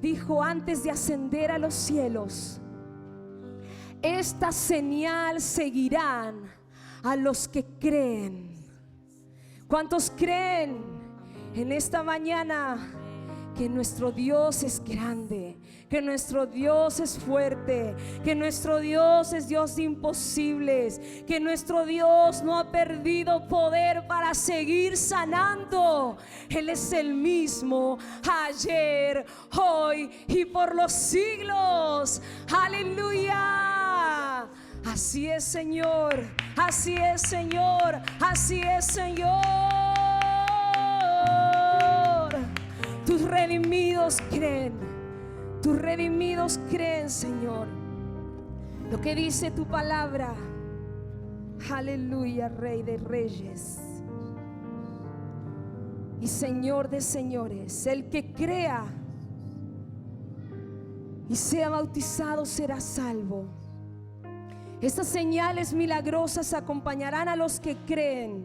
dijo antes de ascender a los cielos: esta señal seguirán a los que creen. ¿Cuántos creen en esta mañana que nuestro Dios es grande, que nuestro Dios es fuerte, que nuestro Dios es Dios de imposibles, que nuestro Dios no ha perdido poder para seguir sanando? Él es el mismo ayer, hoy y por los siglos. Aleluya. Así es, Señor, así es, Señor, así es, Señor. Tus redimidos creen, tus redimidos creen, Señor, lo que dice tu palabra. Aleluya, Rey de reyes y Señor de señores. El que crea y sea bautizado será salvo. Estas señales milagrosas acompañarán a los que creen.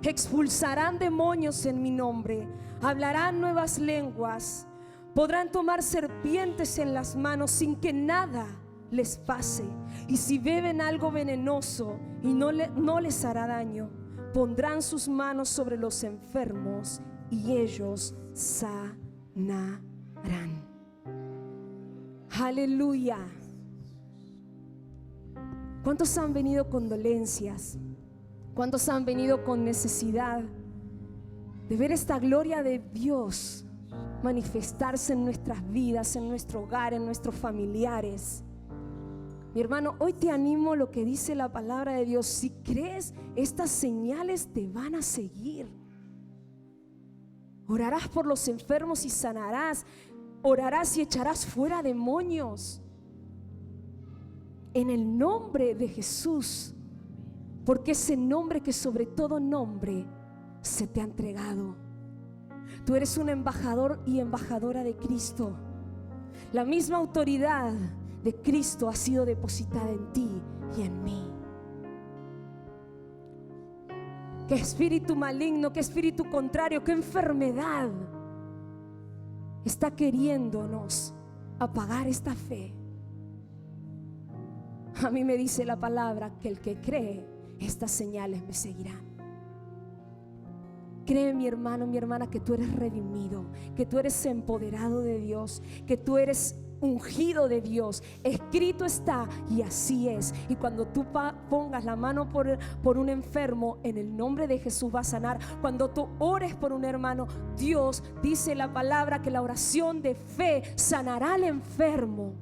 Expulsarán demonios en mi nombre, hablarán nuevas lenguas, podrán tomar serpientes en las manos sin que nada les pase, y si beben algo venenoso y no les hará daño, pondrán sus manos sobre los enfermos y ellos sanarán. Aleluya. ¿Cuántos han venido con dolencias? ¿Cuántos han venido con necesidad de ver esta gloria de Dios manifestarse en nuestras vidas, en nuestro hogar, en nuestros familiares? Mi hermano, hoy te animo lo que dice la palabra de Dios. Si crees, estas señales te van a seguir. Orarás por los enfermos y sanarás. Orarás y echarás fuera demonios en el nombre de Jesús, porque ese nombre que sobre todo nombre se te ha entregado. Tú eres un embajador y embajadora de Cristo. La misma autoridad de Cristo ha sido depositada en ti y en mí. ¿Qué espíritu maligno, qué espíritu contrario, qué enfermedad está queriéndonos apagar esta fe? A mí me dice la palabra que el que cree, estas señales me seguirán. Cree, mi hermano, mi hermana, que tú eres redimido, que tú eres empoderado de Dios, que tú eres ungido de Dios. Escrito está y así es. Y cuando tú pongas la mano por un enfermo, en el nombre de Jesús va a sanar. Cuando tú ores por un hermano, Dios dice la palabra que la oración de fe sanará al enfermo.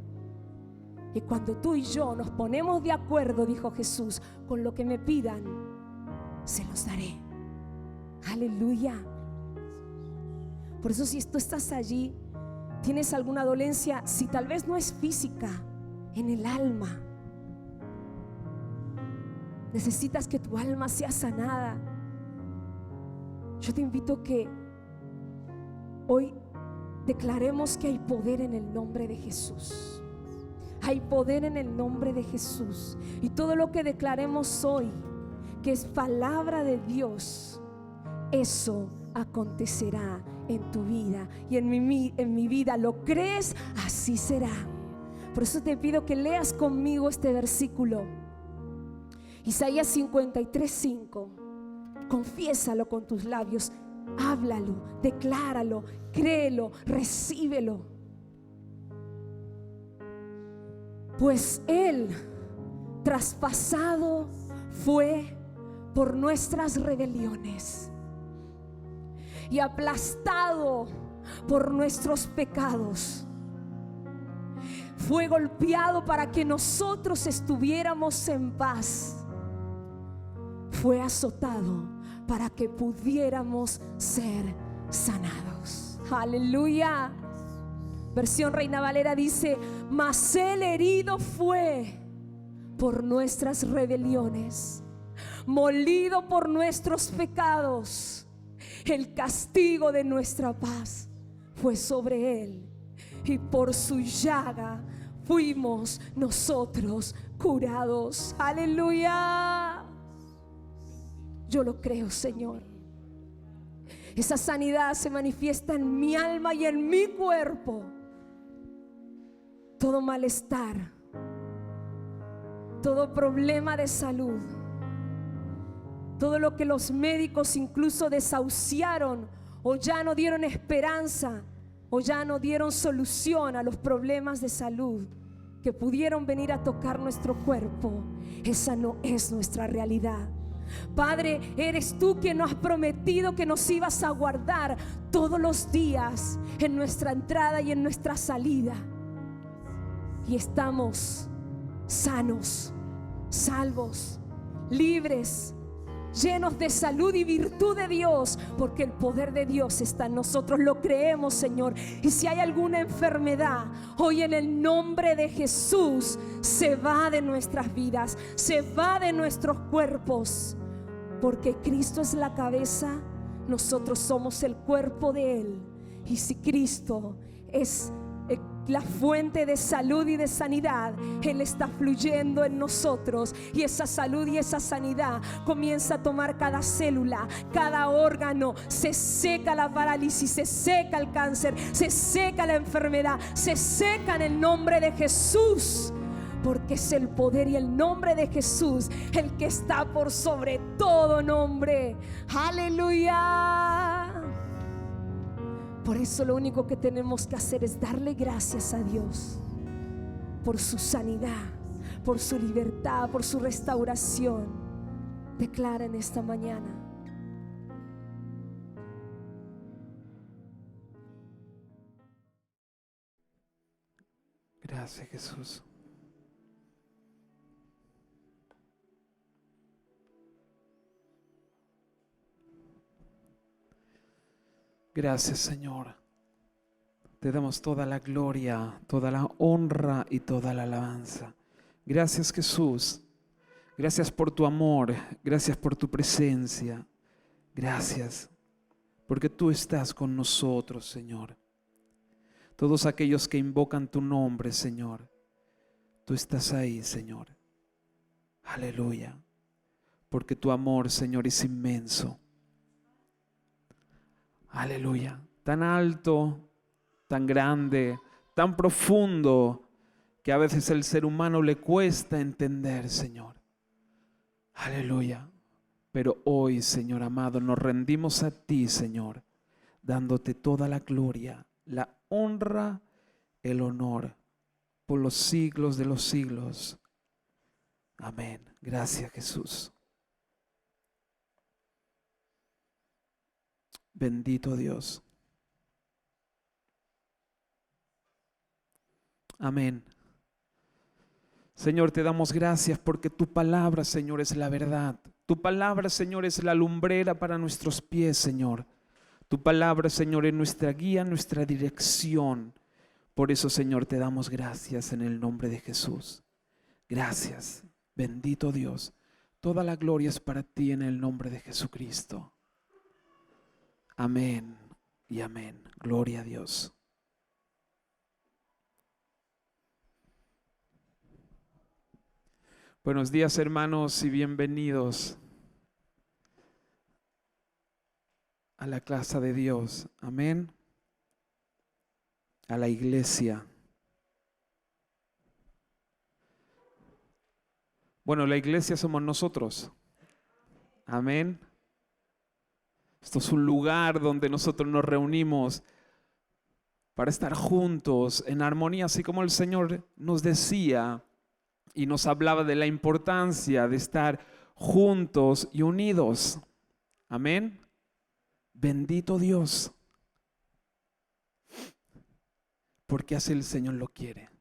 Y cuando tú y yo nos ponemos de acuerdo, dijo Jesús, con lo que me pidan, se los daré. Aleluya. Por eso, si tú estás allí, tienes alguna dolencia, si tal vez no es física, en el alma, necesitas que tu alma sea sanada, yo te invito que hoy declaremos que hay poder en el nombre de Jesús. Hay poder en el nombre de Jesús. Y todo lo que declaremos hoy, que es palabra de Dios, eso acontecerá en tu vida y en mi vida. ¿Lo crees? Así será. Por eso te pido que leas conmigo este versículo, Isaías 53:5. Confiésalo con tus labios, háblalo, decláralo, créelo, recíbelo. Pues Él traspasado fue por nuestras rebeliones y aplastado por nuestros pecados. Fue golpeado para que nosotros estuviéramos en paz. Fue azotado para que pudiéramos ser sanados. Aleluya. Versión Reina Valera dice: mas Él herido fue por nuestras rebeliones, molido por nuestros pecados. El castigo de nuestra paz fue sobre Él, y por su llaga fuimos nosotros curados. Aleluya. Yo lo creo, Señor. Esa sanidad se manifiesta en mi alma y en mi cuerpo. todo malestar, todo problema de salud, todo lo que los médicos incluso desahuciaron o ya no dieron esperanza o ya no dieron solución a los problemas de salud que pudieron venir a tocar nuestro cuerpo. Esa no es nuestra realidad. Padre, eres tú quien nos has prometido que nos ibas a guardar todos los días en nuestra entrada y en nuestra salida. Y estamos sanos, salvos, libres, llenos de salud y virtud de Dios, porque el poder de Dios está en nosotros. Lo creemos, Señor. Y si hay alguna enfermedad, hoy en el nombre de Jesús se va de nuestras vidas, se va de nuestros cuerpos, porque Cristo es la cabeza, nosotros somos el cuerpo de Él. Y si Cristo es la fuente de salud y de sanidad, Él está fluyendo en nosotros, y esa salud y esa sanidad comienza a tomar cada célula, cada órgano. Se seca la parálisis, se seca el cáncer, se seca la enfermedad, se seca en el nombre de Jesús, porque es el poder y el nombre de Jesús el que está por sobre todo nombre. Aleluya. Por eso lo único que tenemos que hacer es darle gracias a Dios por su sanidad, por su libertad, por su restauración. Declara en esta mañana: gracias, Jesús. Gracias, Señor. Te damos toda la gloria, toda la honra y toda la alabanza. Gracias, Jesús. Gracias por tu amor. Gracias por tu presencia. Gracias porque tú estás con nosotros, Señor. Todos aquellos que invocan tu nombre, Señor, tú estás ahí, Señor. Aleluya. Porque tu amor, Señor, es inmenso. Aleluya. Tan alto, tan grande, tan profundo, que a veces al ser humano le cuesta entender, Señor. Aleluya. Pero hoy, Señor amado, nos rendimos a ti, Señor, dándote toda la gloria, la honra, el honor, por los siglos de los siglos. Amén. Gracias, Jesús. Bendito Dios. Amén. Señor, te damos gracias porque tu palabra, Señor, es la verdad. Tu palabra, Señor, es la lumbrera para nuestros pies, Señor. Tu palabra, Señor, es nuestra guía, nuestra dirección. Por eso, Señor, te damos gracias en el nombre de Jesús. Gracias, bendito Dios. Toda la gloria es para ti en el nombre de Jesucristo. Amén y amén. Gloria a Dios. Buenos días, hermanos, y bienvenidos a la casa de Dios. Amén. A la iglesia. Bueno, la iglesia somos nosotros. Amén. Esto es un lugar donde nosotros nos reunimos para estar juntos en armonía, así como el Señor nos decía y nos hablaba de la importancia de estar juntos y unidos. Amén. Bendito Dios. Porque así el Señor lo quiere.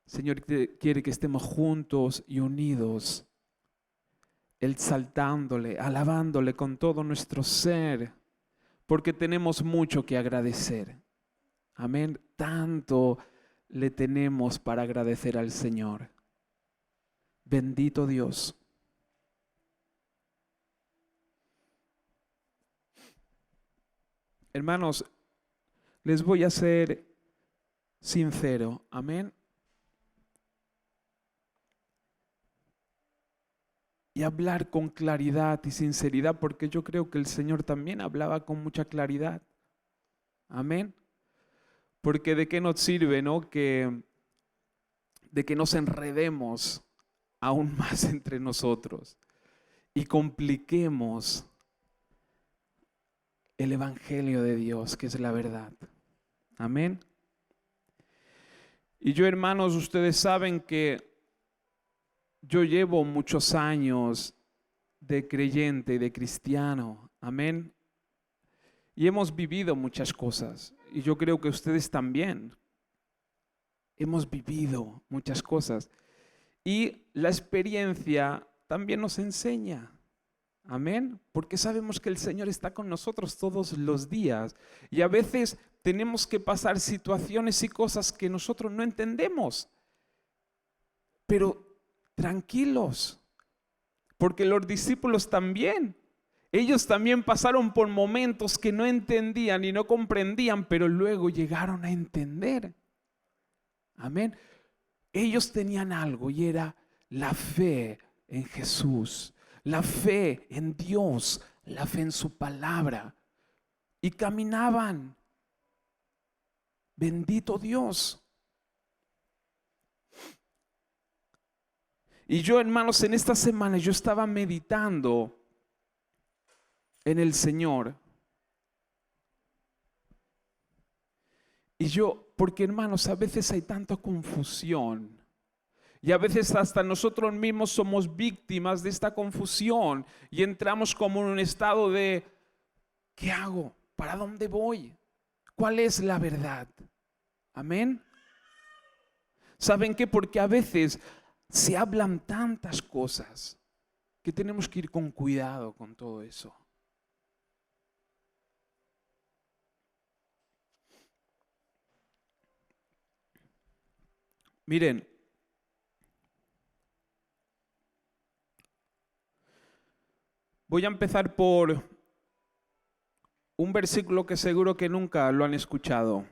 El Señor quiere que estemos juntos y unidos, exaltándole, alabándole con todo nuestro ser, porque tenemos mucho que agradecer. Amén. Tanto le tenemos para agradecer al Señor. Bendito Dios. Hermanos, les voy a ser sincero. Amén. Y hablar con claridad y sinceridad, porque yo creo que el Señor también hablaba con mucha claridad. Amén. Porque de qué nos sirve, ¿no? De que nos enredemos aún más entre nosotros y compliquemos el evangelio de Dios, que es la verdad. Amén. Y yo, hermanos, ustedes saben que yo llevo muchos años de creyente y de cristiano. Amén. Y hemos vivido muchas cosas. Y yo creo que ustedes también. Hemos vivido muchas cosas. Y la experiencia también nos enseña. Amén. Porque sabemos que el Señor está con nosotros todos los días. Y a veces tenemos que pasar situaciones y cosas que nosotros no entendemos. Pero tranquilos. Porque los discípulos también. Ellos también pasaron por momentos que no entendían y no comprendían, pero luego llegaron a entender. Amén. Ellos tenían algo y era la fe en Jesús, la fe en Dios, la fe en su palabra. Y caminaban. Bendito Dios. Y yo, hermanos, en esta semana yo estaba meditando en el Señor. Y porque hermanos, a veces hay tanta confusión. Y a veces hasta nosotros mismos somos víctimas de esta confusión. Y entramos como en un estado de, ¿qué hago? ¿Para dónde voy? ¿Cuál es la verdad? Amén. ¿Saben qué? Porque a veces se hablan tantas cosas que tenemos que ir con cuidado con todo eso. Miren, voy a empezar por un versículo que seguro que nunca lo han escuchado,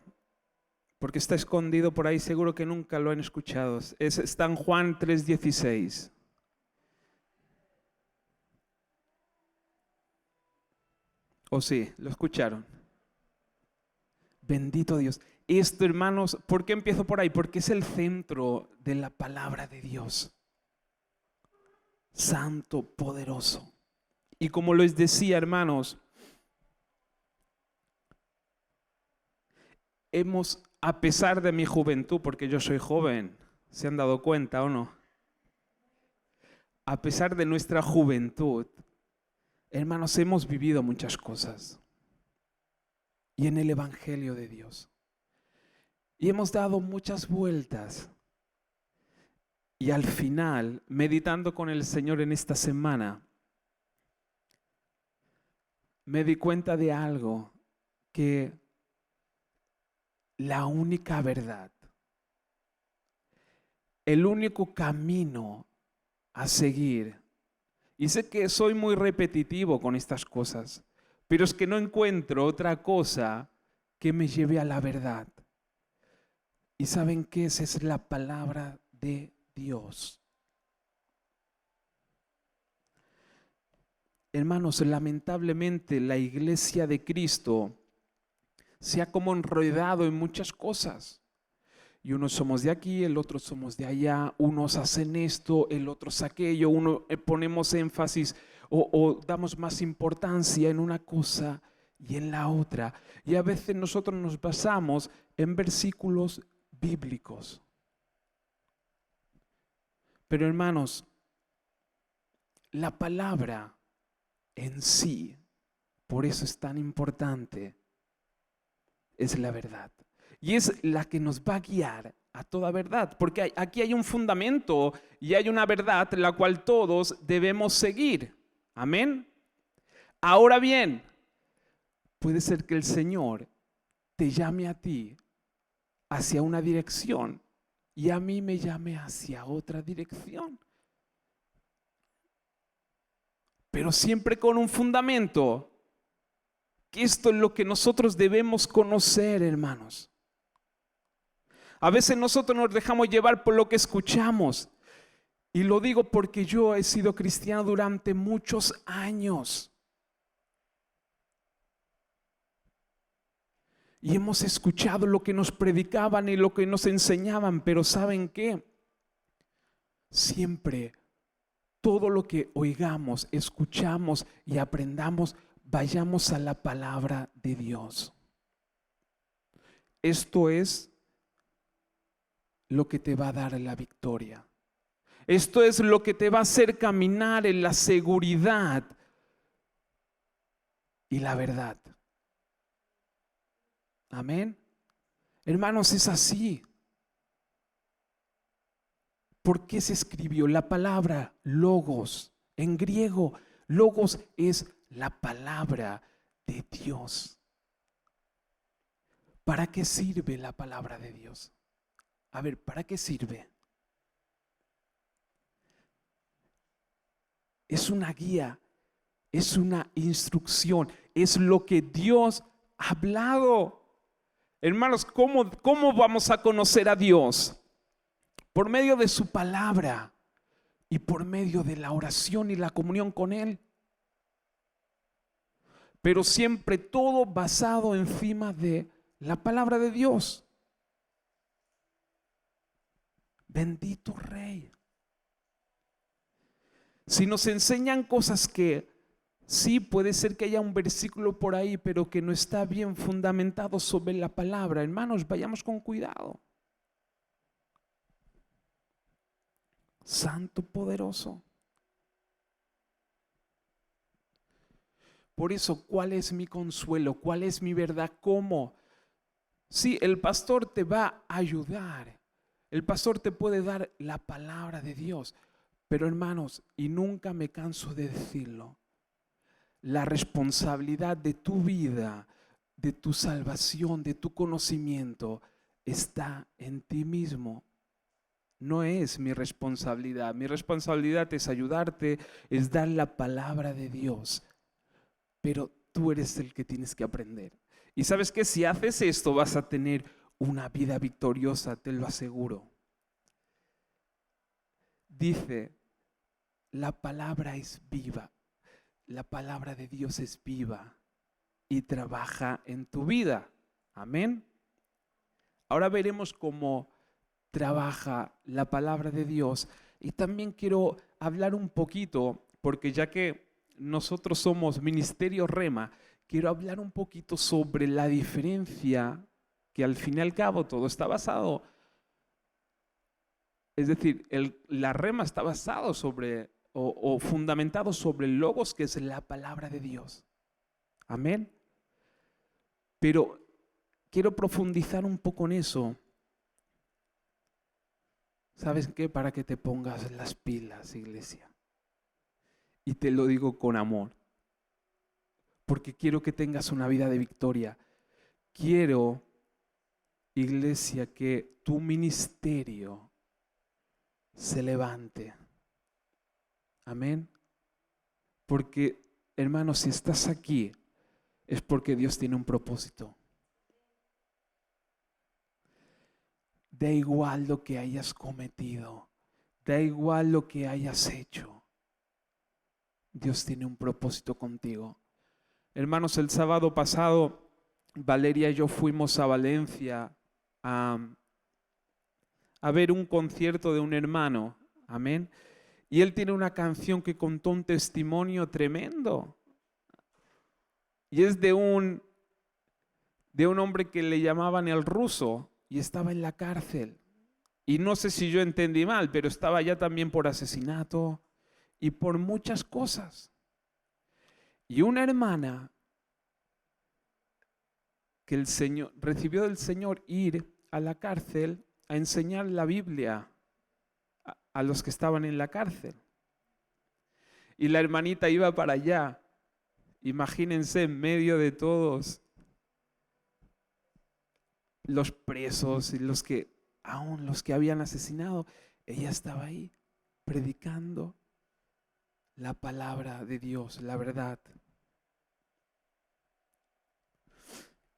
porque está escondido por ahí, seguro que nunca lo han escuchado. Está en Juan 3:16. ¿O sí? ¿Lo escucharon? Bendito Dios. Esto, hermanos, ¿por qué empiezo por ahí? Porque es el centro de la palabra de Dios. Santo, poderoso. Y como les decía, hermanos, a pesar de mi juventud, porque yo soy joven, ¿se han dado cuenta o no? A pesar de nuestra juventud, hermanos, hemos vivido muchas cosas. Y en el Evangelio de Dios. Y hemos dado muchas vueltas. Y al final, meditando con el Señor en esta semana, me di cuenta de algo, que la única verdad, el único camino a seguir, y sé que soy muy repetitivo con estas cosas, pero es que no encuentro otra cosa que me lleve a la verdad. ¿Y saben qué? Esa es la palabra de Dios. Hermanos, lamentablemente la iglesia de Cristo se ha como enredado en muchas cosas. Y unos somos de aquí, el otro somos de allá, unos hacen esto, el otro es aquello, uno ponemos énfasis o damos más importancia en una cosa y en la otra. Y a veces nosotros nos basamos en versículos bíblicos. Pero hermanos, la palabra en sí, por eso es tan importante, es la verdad. Y es la que nos va a guiar a toda verdad. Porque aquí hay un fundamento y hay una verdad la cual todos debemos seguir. Amén. Ahora bien, puede ser que el Señor te llame a ti hacia una dirección y a mí me llame hacia otra dirección. Pero siempre con un fundamento. Que esto es lo que nosotros debemos conocer, hermanos. A veces nosotros nos dejamos llevar por lo que escuchamos. Y lo digo porque yo he sido cristiano durante muchos años. Y hemos escuchado lo que nos predicaban y lo que nos enseñaban, pero ¿saben qué? Siempre todo lo que oigamos, escuchamos y aprendamos, vayamos a la palabra de Dios. Esto es lo que te va a dar la victoria. Esto es lo que te va a hacer caminar en la seguridad y la verdad. Amén. Hermanos, es así. ¿Por qué se escribió la palabra logos? En griego, logos es la palabra de Dios. ¿Para qué sirve la palabra de Dios? A ver, ¿para qué sirve? Es una guía, es una instrucción, es lo que Dios ha hablado. Hermanos, ¿cómo vamos a conocer a Dios? Por medio de su palabra y por medio de la oración y la comunión con Él. Pero siempre todo basado encima de la palabra de Dios. Bendito Rey. Si nos enseñan cosas que sí puede ser que haya un versículo por ahí, pero que no está bien fundamentado sobre la palabra, hermanos, vayamos con cuidado. Santo poderoso. Por eso, ¿cuál es mi consuelo? ¿Cuál es mi verdad? ¿Cómo? Sí, el pastor te va a ayudar. El pastor te puede dar la palabra de Dios. Pero hermanos, y nunca me canso de decirlo, la responsabilidad de tu vida, de tu salvación, de tu conocimiento, está en ti mismo. No es mi responsabilidad. Mi responsabilidad es ayudarte, es dar la palabra de Dios. Pero tú eres el que tienes que aprender. Y sabes que si haces esto vas a tener una vida victoriosa, te lo aseguro. Dice, la palabra es viva. La palabra de Dios es viva y trabaja en tu vida. Amén. Ahora veremos cómo trabaja la palabra de Dios. Y también quiero hablar un poquito, porque ya que nosotros somos Ministerio Rema, quiero hablar un poquito sobre la diferencia, que al fin y al cabo todo está basado. Es decir, la Rema está basado sobre o fundamentado sobre el logos, que es la palabra de Dios. Amén. Pero quiero profundizar un poco en eso. ¿Sabes qué? Para que te pongas las pilas, iglesia. Y te lo digo con amor. Porque quiero que tengas una vida de victoria. Quiero, iglesia, que tu ministerio se levante. Amén. Porque, hermanos, si estás aquí, es porque Dios tiene un propósito. Da igual lo que hayas cometido, da igual lo que hayas hecho. Dios tiene un propósito contigo. Hermanos, el sábado pasado, Valeria y yo fuimos a Valencia a ver un concierto de un hermano. Amén. Y él tiene una canción que contó un testimonio tremendo. Y es de un hombre que le llamaban el ruso y estaba en la cárcel. Y no sé si yo entendí mal, pero estaba ya también por asesinato y por muchas cosas. Y una hermana que el Señor recibió del Señor ir a la cárcel a enseñar la Biblia a los que estaban en la cárcel. Y la hermanita iba para allá. Imagínense, en medio de todos los presos y los que habían asesinado, ella estaba ahí predicando la palabra de Dios, la verdad.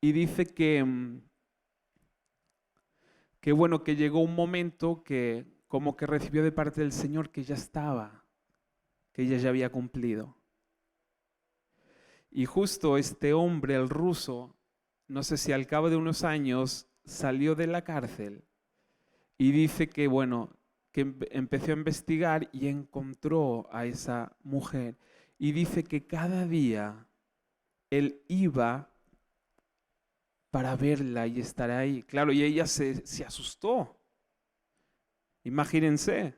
Y dice que bueno, que llegó un momento que como que recibió de parte del Señor que ya estaba, que ella ya había cumplido. Y justo este hombre, el ruso, no sé si al cabo de unos años salió de la cárcel y dice que, bueno, que empezó a investigar y encontró a esa mujer. Y dice que cada día él iba para verla y estar ahí. Claro, y ella se asustó. Imagínense.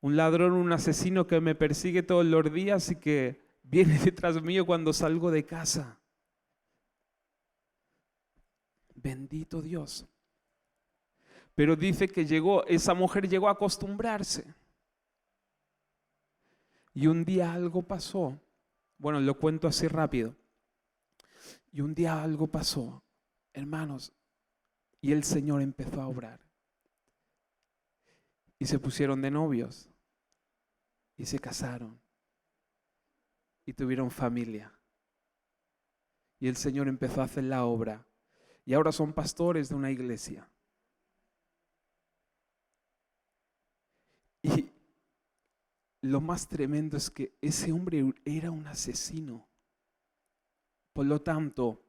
Un ladrón, un asesino que me persigue todos los días y que viene detrás mío cuando salgo de casa. Bendito Dios. Pero dice que esa mujer llegó a acostumbrarse. Y un día algo pasó. Bueno, lo cuento así rápido. Y un día algo pasó, hermanos, y el Señor empezó a obrar. Y se pusieron de novios. Y se casaron. Y tuvieron familia. Y el Señor empezó a hacer la obra. Y ahora son pastores de una iglesia. Y lo más tremendo es que ese hombre era un asesino. Por lo tanto,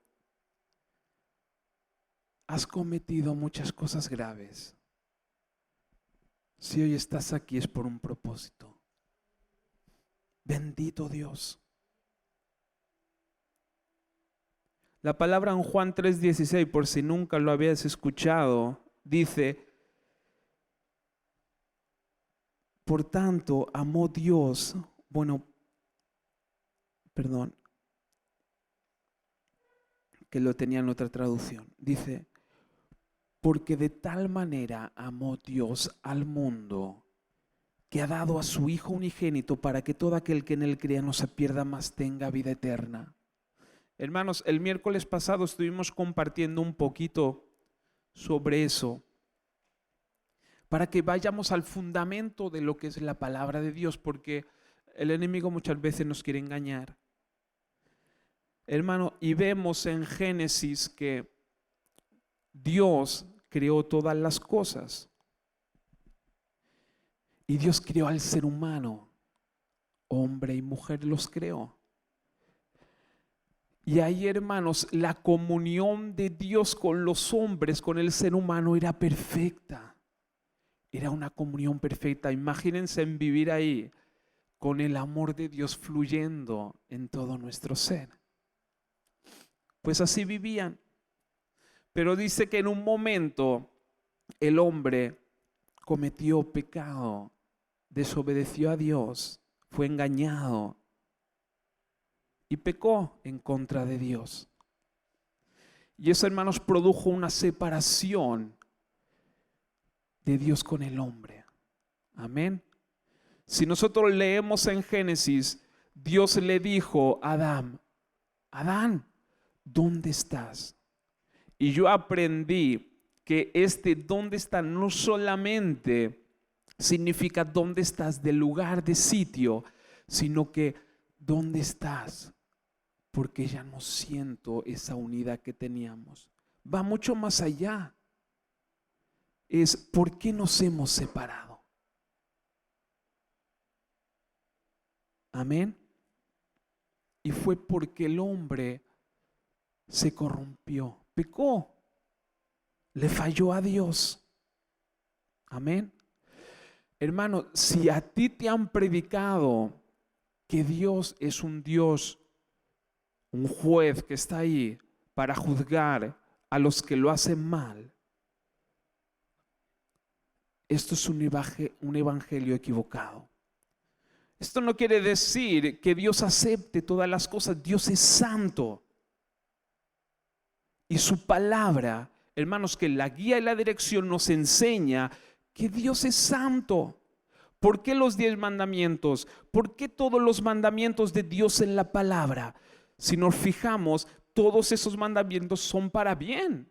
has cometido muchas cosas graves. Si hoy estás aquí es por un propósito. Bendito Dios. La palabra en Juan 3:16, por si nunca lo habías escuchado, dice: por tanto, amó Dios, que lo tenía en otra traducción. Dice: porque de tal manera amó Dios al mundo, que ha dado a su Hijo unigénito para que todo aquel que en él crea no se pierda, mas tenga vida eterna. Hermanos, el miércoles pasado estuvimos compartiendo un poquito sobre eso, para que vayamos al fundamento de lo que es la palabra de Dios, porque el enemigo muchas veces nos quiere engañar. Hermano, y vemos en Génesis que Dios creó todas las cosas. Y Dios creó al ser humano, hombre y mujer los creó. Y ahí, hermanos, la comunión de Dios con los hombres, con el ser humano, era perfecta. Era una comunión perfecta. Imagínense en vivir ahí con el amor de Dios fluyendo en todo nuestro ser. Pues así vivían. Pero dice que en un momento el hombre cometió pecado, desobedeció a Dios, fue engañado y pecó en contra de Dios. Y eso, hermanos, produjo una separación de Dios con el hombre. Amén. Si nosotros leemos en Génesis, Dios le dijo a Adán: Adán, ¿dónde estás? Y yo aprendí que ¿dónde está? No solamente significa dónde estás, de lugar, de sitio, sino que ¿dónde estás? Porque ya no siento esa unidad que teníamos. Va mucho más allá. Es ¿por qué nos hemos separado? Amén. Y fue porque el hombre se corrompió, pecó, le falló a Dios. Amén. Hermano, si a ti te han predicado que Dios es un Dios, un juez que está ahí para juzgar a los que lo hacen mal, esto es un evangelio equivocado. Esto no quiere decir que Dios acepte todas las cosas. Dios es santo. Y su palabra, hermanos, que la guía y la dirección nos enseña que Dios es santo. ¿Por qué los 10 mandamientos? ¿Por qué todos los mandamientos de Dios en la palabra? Si nos fijamos, todos esos mandamientos son para bien.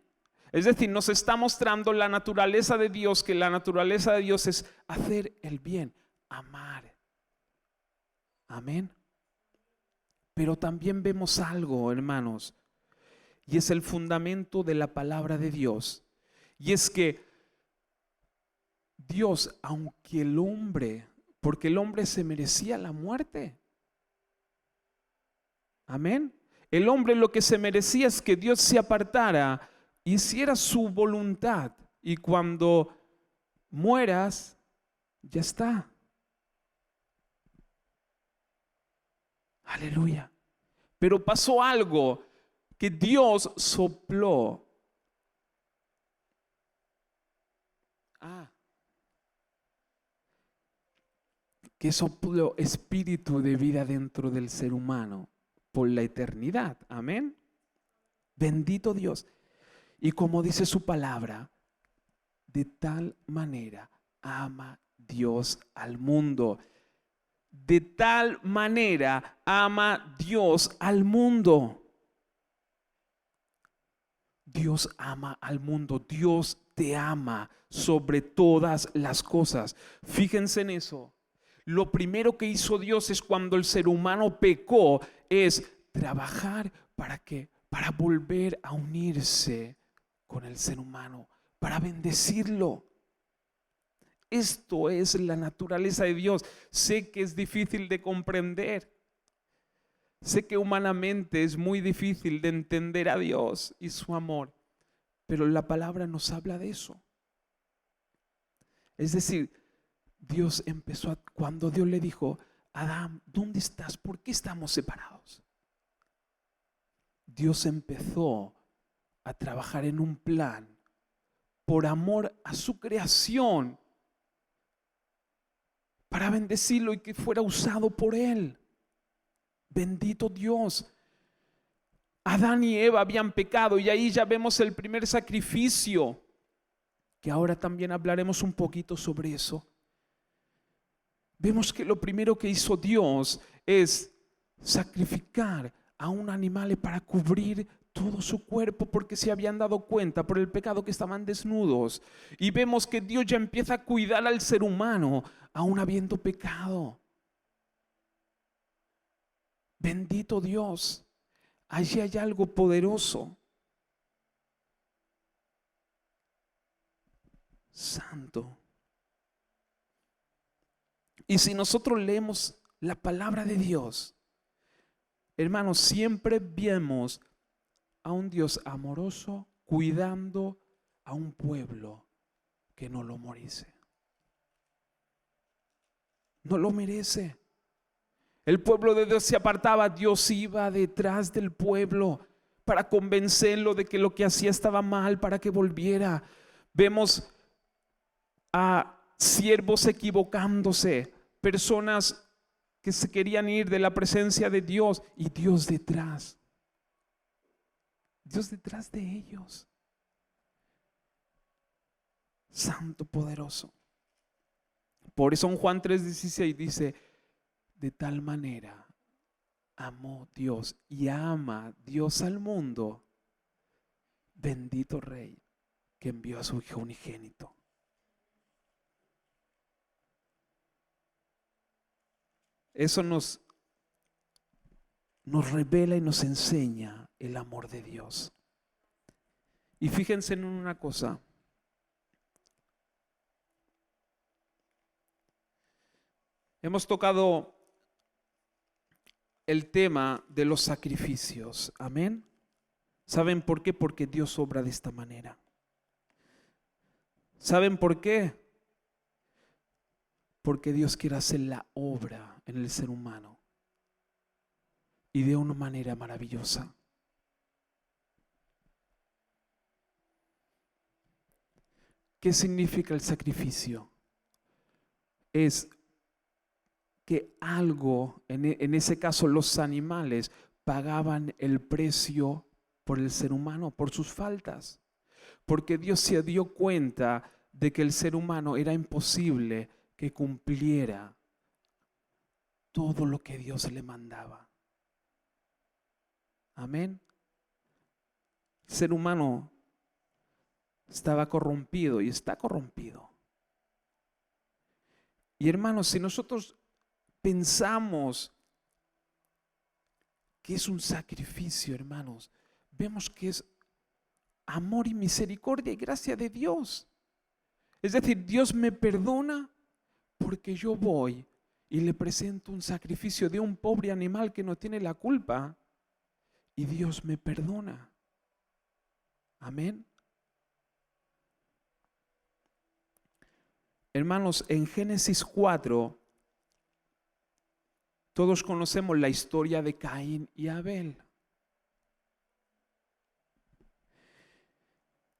Es decir, nos está mostrando la naturaleza de Dios, que la naturaleza de Dios es hacer el bien, amar. Amén. Pero también vemos algo, hermanos, y es el fundamento de la palabra de Dios. Y es que Dios, aunque el hombre, porque el hombre se merecía la muerte. Amén. El hombre lo que se merecía es que Dios se apartara, hiciera su voluntad, y cuando mueras, ya está. Aleluya. Pero pasó algo, que Dios sopló. Que sopló espíritu de vida dentro del ser humano por la eternidad. Amén. Bendito Dios. Y como dice su palabra, de tal manera ama Dios al mundo. De tal manera ama Dios al mundo. Dios ama al mundo. Dios te ama sobre todas las cosas. Fíjense en eso. Lo primero que hizo Dios es cuando el ser humano pecó, es trabajar para volver a unirse con el ser humano, para bendecirlo. Esto es la naturaleza de Dios. Sé que es difícil de comprender. Sé que humanamente es muy difícil de entender a Dios y su amor, pero la palabra nos habla de eso. Es decir, Dios empezó cuando Dios le dijo, Adán, ¿dónde estás? ¿Por qué estamos separados? Dios empezó a trabajar en un plan por amor a su creación, para bendecirlo y que fuera usado por Él. Bendito Dios. Adán y Eva habían pecado y ahí ya vemos el primer sacrificio, que ahora también hablaremos un poquito sobre eso. Vemos que lo primero que hizo Dios es sacrificar a un animal para cubrir todo su cuerpo, porque se habían dado cuenta por el pecado que estaban desnudos. Y vemos que Dios ya empieza a cuidar al ser humano aún habiendo pecado. Bendito Dios. Allí hay algo poderoso. Santo. Y si nosotros leemos la palabra de Dios, hermanos, siempre vemos a un Dios amoroso cuidando a un pueblo que no lo merece. No lo merece. El pueblo de Dios se apartaba, Dios iba detrás del pueblo para convencerlo de que lo que hacía estaba mal, para que volviera. Vemos a siervos equivocándose, personas que se querían ir de la presencia de Dios y Dios detrás de ellos. Santo poderoso. Por eso en Juan 3:16 dice, de tal manera amó Dios y ama Dios al mundo, bendito Rey, que envió a su Hijo unigénito. Eso nos revela y nos enseña el amor de Dios. Y fíjense en una cosa. Hemos tocado el tema de los sacrificios. Amén. ¿Saben por qué? Porque Dios obra de esta manera. ¿Saben por qué? Porque Dios quiere hacer la obra en el ser humano y de una manera maravillosa. ¿Qué significa el sacrificio? Es que algo, en ese caso los animales, pagaban el precio por el ser humano, por sus faltas. Porque Dios se dio cuenta de que el ser humano era imposible que cumpliera todo lo que Dios le mandaba. Amén. El ser humano estaba corrompido y está corrompido. Y hermanos, si nosotros pensamos que es un sacrificio, hermanos, vemos que es amor y misericordia y gracia de Dios. Es decir, Dios me perdona porque yo voy y le presento un sacrificio de un pobre animal que no tiene la culpa y Dios me perdona. Amén. Hermanos, en Génesis 4, todos conocemos la historia de Caín y Abel.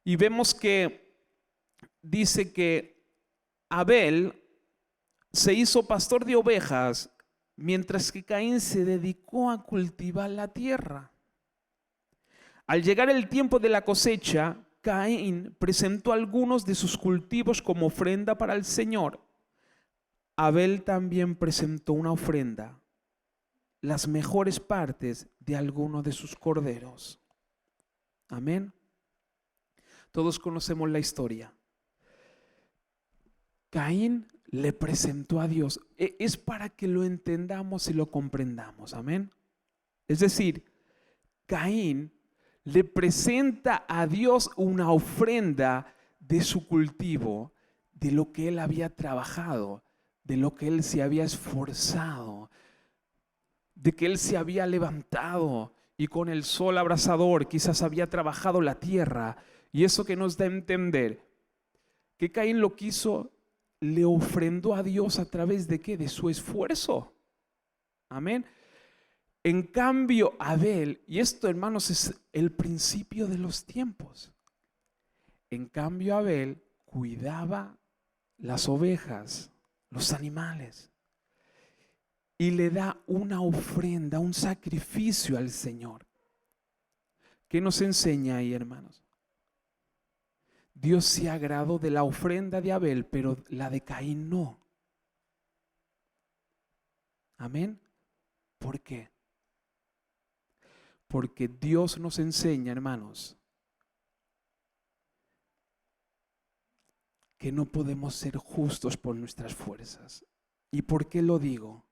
Y vemos que dice que Abel se hizo pastor de ovejas, mientras que Caín se dedicó a cultivar la tierra. Al llegar el tiempo de la cosecha, Caín presentó algunos de sus cultivos como ofrenda para el Señor. Abel también presentó una ofrenda, las mejores partes de alguno de sus corderos. Amén. Todos conocemos la historia. Caín le presentó a Dios. Es para que lo entendamos y lo comprendamos. Amén. Es decir, Caín le presenta a Dios una ofrenda de su cultivo, de lo que él había trabajado, de lo que él se había esforzado, de que él se había levantado y con el sol abrasador quizás había trabajado la tierra. Y eso que nos da a entender que Caín lo quiso, le ofrendó a Dios a través de ¿qué? De su esfuerzo. Amén. En cambio, Abel, y esto, hermanos, es el principio de los tiempos. En cambio, Abel cuidaba las ovejas, los animales, y le da una ofrenda, un sacrificio al Señor. ¿Qué nos enseña ahí, hermanos? Dios se agradó de la ofrenda de Abel, pero la de Caín no. Amén. ¿Por qué? Porque Dios nos enseña, hermanos, que no podemos ser justos por nuestras fuerzas. ¿Y por qué lo digo?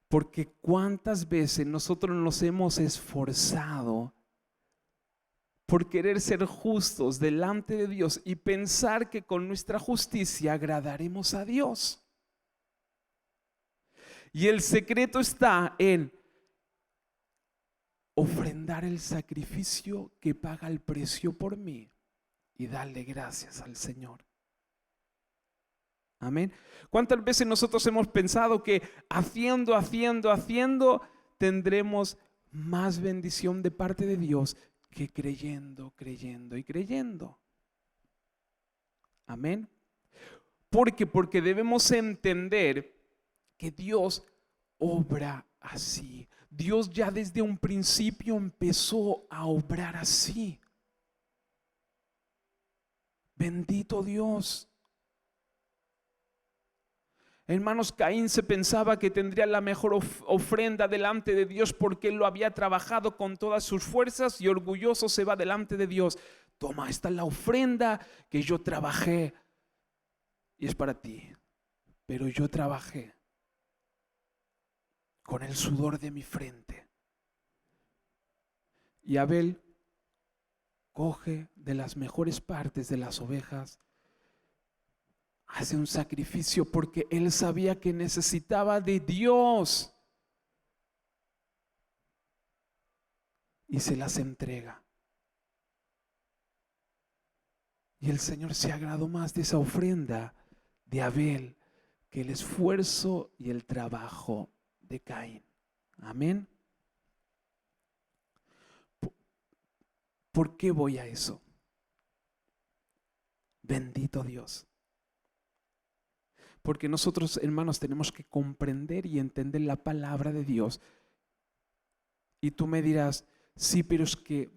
Porque cuántas veces nosotros nos hemos esforzado por querer ser justos delante de Dios y pensar que con nuestra justicia agradaremos a Dios. Y el secreto está en ofrendar el sacrificio que paga el precio por mí y darle gracias al Señor. Amén. ¿Cuántas veces nosotros hemos pensado que haciendo tendremos más bendición de parte de Dios que creyendo y creyendo? Amén. Porque debemos entender que Dios obra así. Dios ya desde un principio empezó a obrar así. Bendito Dios. Hermanos, Caín se pensaba que tendría la mejor ofrenda delante de Dios porque él lo había trabajado con todas sus fuerzas y orgulloso se va delante de Dios. Toma, esta es la ofrenda que yo trabajé y es para ti. Pero yo trabajé con el sudor de mi frente. Y Abel coge de las mejores partes de las ovejas, hace un sacrificio porque él sabía que necesitaba de Dios y se las entrega. Y el Señor se agradó más de esa ofrenda de Abel que el esfuerzo y el trabajo de Caín. Amén. ¿Por qué voy a eso? Bendito Dios. Porque nosotros, hermanos, tenemos que comprender y entender la palabra de Dios. Y tú me dirás, sí, pero es que,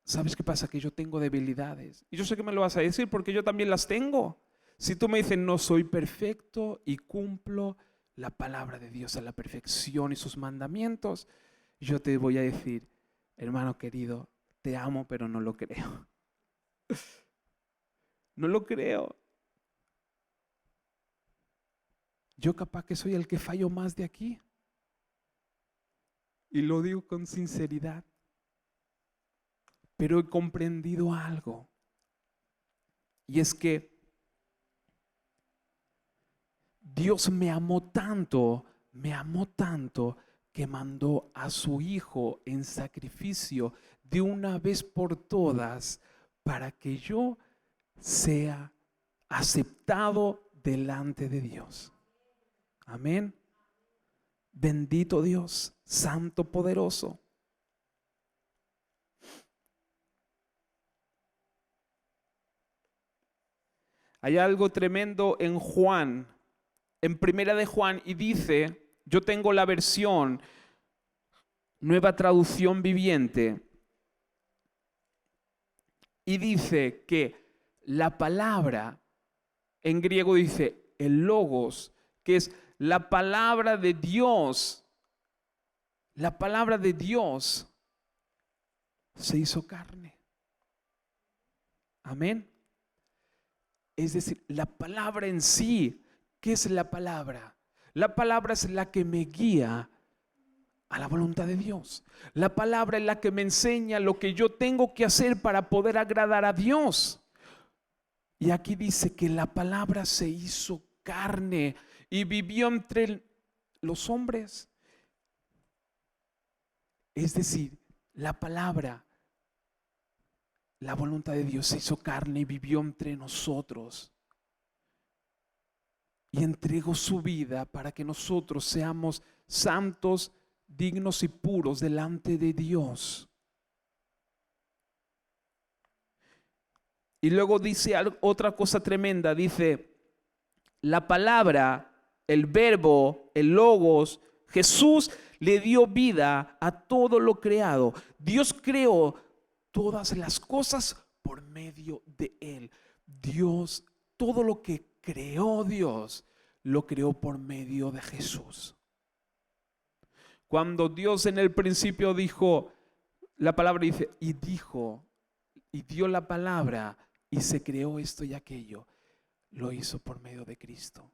¿sabes qué pasa? Que yo tengo debilidades. Y yo sé que me lo vas a decir porque yo también las tengo. Si tú me dices, no soy perfecto y cumplo la palabra de Dios a la perfección y sus mandamientos, yo te voy a decir, hermano querido, te amo, pero no lo creo. No lo creo. Yo capaz que soy el que fallo más de aquí. Y lo digo con sinceridad. Pero he comprendido algo. Y es que Dios me amó tanto que mandó a su Hijo en sacrificio de una vez por todas para que yo sea aceptado delante de Dios. Amén. Bendito Dios, santo, poderoso. Hay algo tremendo en Juan, en Primera de Juan, y dice, yo tengo la versión Nueva Traducción Viviente, y dice que la palabra, en griego dice el logos, que es la palabra de Dios. La palabra de Dios se hizo carne. Amén. Es decir, la palabra en sí. ¿Qué es la palabra? La palabra es la que me guía a la voluntad de Dios. La palabra es la que me enseña lo que yo tengo que hacer para poder agradar a Dios. Y aquí dice que la palabra se hizo carne y vivió entre los hombres. Es decir, la palabra, la voluntad de Dios se hizo carne y vivió entre nosotros. Y entregó su vida para que nosotros seamos santos, dignos y puros delante de Dios. Y luego dice otra cosa tremenda, dice, la palabra, el verbo, el logos, Jesús le dio vida a todo lo creado. Dios creó todas las cosas por medio de Él. Dios, todo lo que creó Dios, lo creó por medio de Jesús. Cuando Dios en el principio dijo, la palabra dice, y dijo, y dio la palabra, y se creó esto y aquello, lo hizo por medio de Cristo.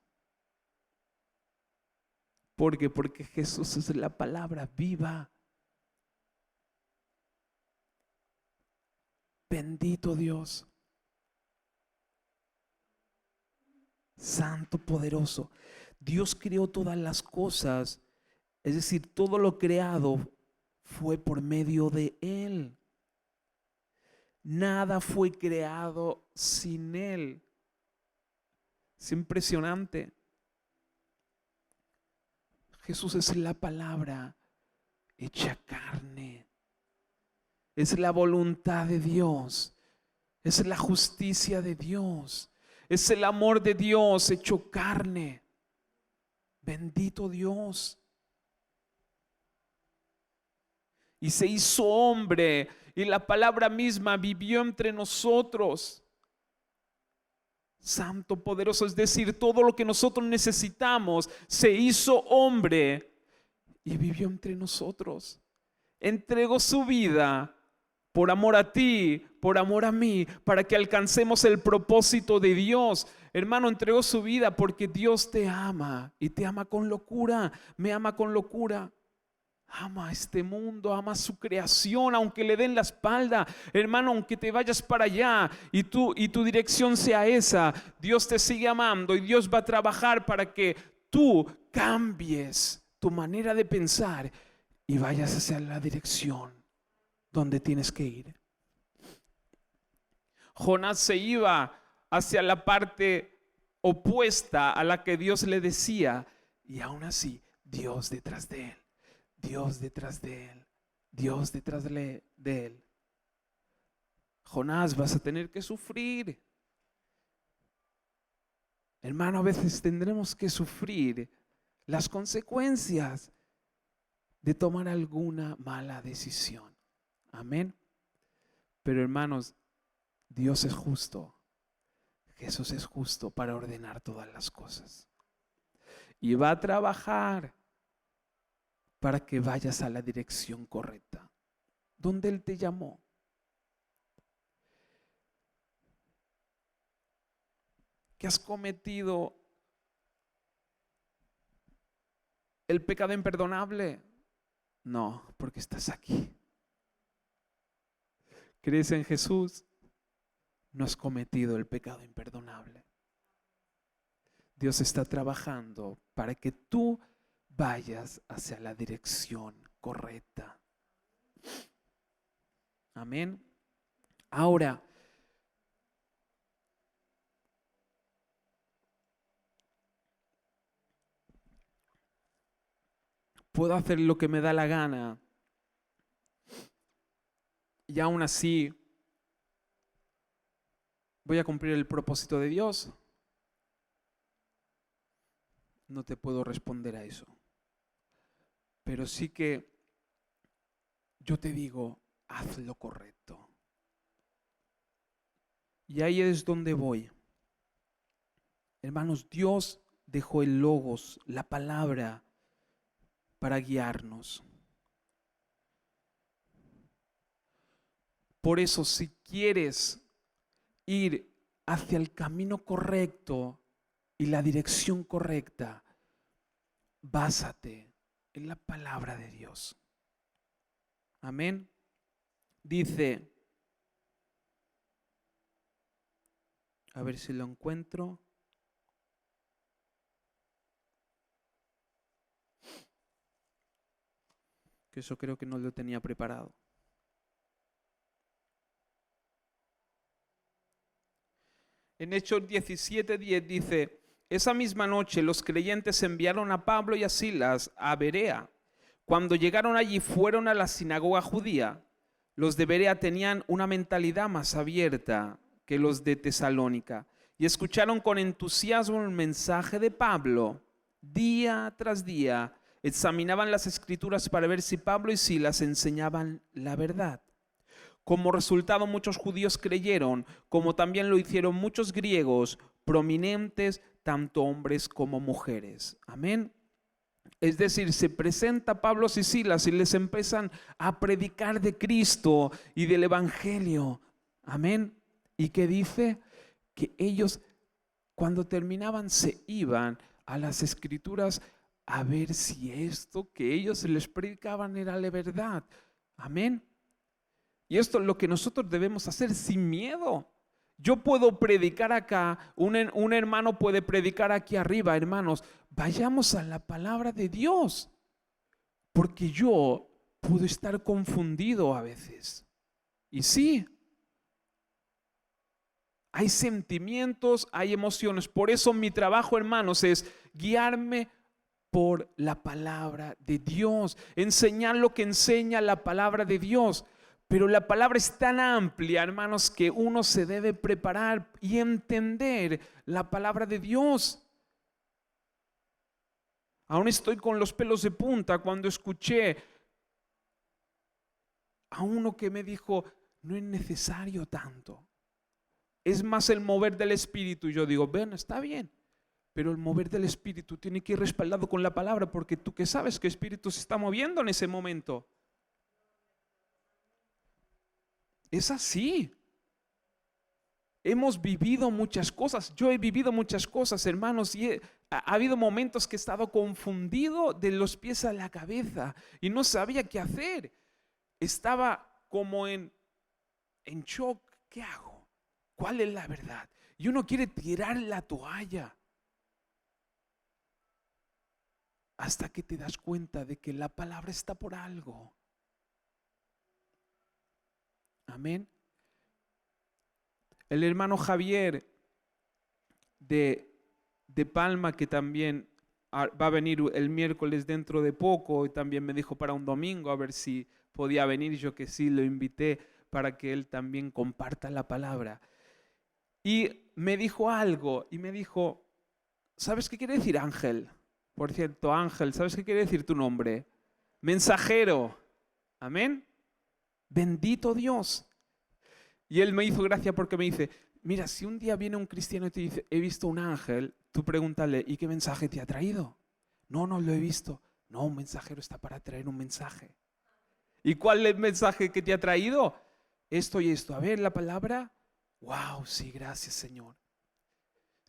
¿Por qué? Porque Jesús es la palabra viva. Bendito Dios. Santo, poderoso. Dios creó todas las cosas, es decir, todo lo creado fue por medio de Él. Nada fue creado sin Él. Es impresionante. Jesús es la palabra hecha carne. Es la voluntad de Dios. Es la justicia de Dios. Es el amor de Dios hecho carne. Bendito Dios. Y se hizo hombre, y la palabra misma vivió entre nosotros. Santo, poderoso, es decir, todo lo que nosotros necesitamos, se hizo hombre y vivió entre nosotros. Entregó su vida por amor a ti, por amor a mí, para que alcancemos el propósito de Dios. Hermano, entregó su vida porque Dios te ama y te ama con locura, me ama con locura. Ama este mundo, ama su creación, aunque le den la espalda. Hermano, aunque te vayas para allá y tu dirección sea esa, Dios te sigue amando y Dios va a trabajar para que tú cambies tu manera de pensar y vayas hacia la dirección donde tienes que ir. Jonás se iba hacia la parte opuesta a la que Dios le decía, y aún así Dios detrás de él. Dios detrás de él, Dios detrás de él. Jonás, vas a tener que sufrir. Hermano, a veces tendremos que sufrir las consecuencias de tomar alguna mala decisión. Amén. Pero hermanos, Dios es justo. Jesús es justo para ordenar todas las cosas. Y va a trabajar para que vayas a la dirección correcta, donde Él te llamó. ¿Que has cometido el pecado imperdonable? No, porque estás aquí. ¿Crees en Jesús? No has cometido el pecado imperdonable. Dios está trabajando para que tú vayas hacia la dirección correcta. Amén. Ahora, puedo hacer lo que me da la gana y aún así voy a cumplir el propósito de Dios. No te puedo responder a eso. Pero sí que yo te digo, haz lo correcto. Y ahí es donde voy. Hermanos, Dios dejó el logos, la palabra, para guiarnos. Por eso, si quieres ir hacia el camino correcto y la dirección correcta, básate en la palabra de Dios. Amén. Dice, a ver si lo encuentro. Que eso creo que no lo tenía preparado. En Hechos 17:10 dice, esa misma noche los creyentes enviaron a Pablo y a Silas a Berea. Cuando llegaron allí fueron a la sinagoga judía. Los de Berea tenían una mentalidad más abierta que los de Tesalónica y escucharon con entusiasmo el mensaje de Pablo. Día tras día examinaban las escrituras para ver si Pablo y Silas enseñaban la verdad. Como resultado, muchos judíos creyeron, como también lo hicieron muchos griegos prominentes, tanto hombres como mujeres. Amén. Es decir, se presenta Pablo y Silas y les empiezan a predicar de Cristo y del Evangelio. Amén. ¿Y qué dice? Que ellos, cuando terminaban, se iban a las escrituras a ver si esto que ellos les predicaban era la verdad. Amén. Y esto es lo que nosotros debemos hacer sin miedo. Yo puedo predicar acá, un hermano puede predicar aquí arriba, hermanos. Vayamos a la palabra de Dios, porque yo puedo estar confundido a veces. Y sí, hay sentimientos, hay emociones. Por eso mi trabajo, hermanos, es guiarme por la palabra de Dios, enseñar lo que enseña la palabra de Dios. Pero la palabra es tan amplia, hermanos, que uno se debe preparar y entender la palabra de Dios. Aún estoy con los pelos de punta cuando escuché a uno que me dijo, no es necesario tanto. Es más el mover del Espíritu. Y yo digo, ven, está bien. Pero el mover del Espíritu tiene que ir respaldado con la palabra, porque tú que sabes que el Espíritu se está moviendo en ese momento. Es así. Hemos vivido muchas cosas. Yo he vivido muchas cosas, hermanos, y ha habido momentos que he estado confundido de los pies a la cabeza y no sabía qué hacer. Estaba como en shock. ¿Qué hago? ¿Cuál es la verdad? Y uno quiere tirar la toalla hasta que te das cuenta de que la palabra está por algo. Amén. El hermano Javier de Palma, que también va a venir el miércoles dentro de poco, y también me dijo para un domingo a ver si podía venir. Yo que sí, lo invité para que él también comparta la palabra. Y me dijo algo, y me dijo, ¿sabes qué quiere decir ángel? Por cierto, Ángel, ¿sabes qué quiere decir tu nombre? Mensajero. Amén. Bendito Dios. Y él me hizo gracia porque me dice, mira, si un día viene un cristiano y te dice, he visto un ángel, tú pregúntale, ¿y qué mensaje te ha traído? No, no lo he visto. No, un mensajero está para traer un mensaje. ¿Y cuál es el mensaje que te ha traído? Esto y esto. A ver, la palabra. Wow, sí, gracias, Señor.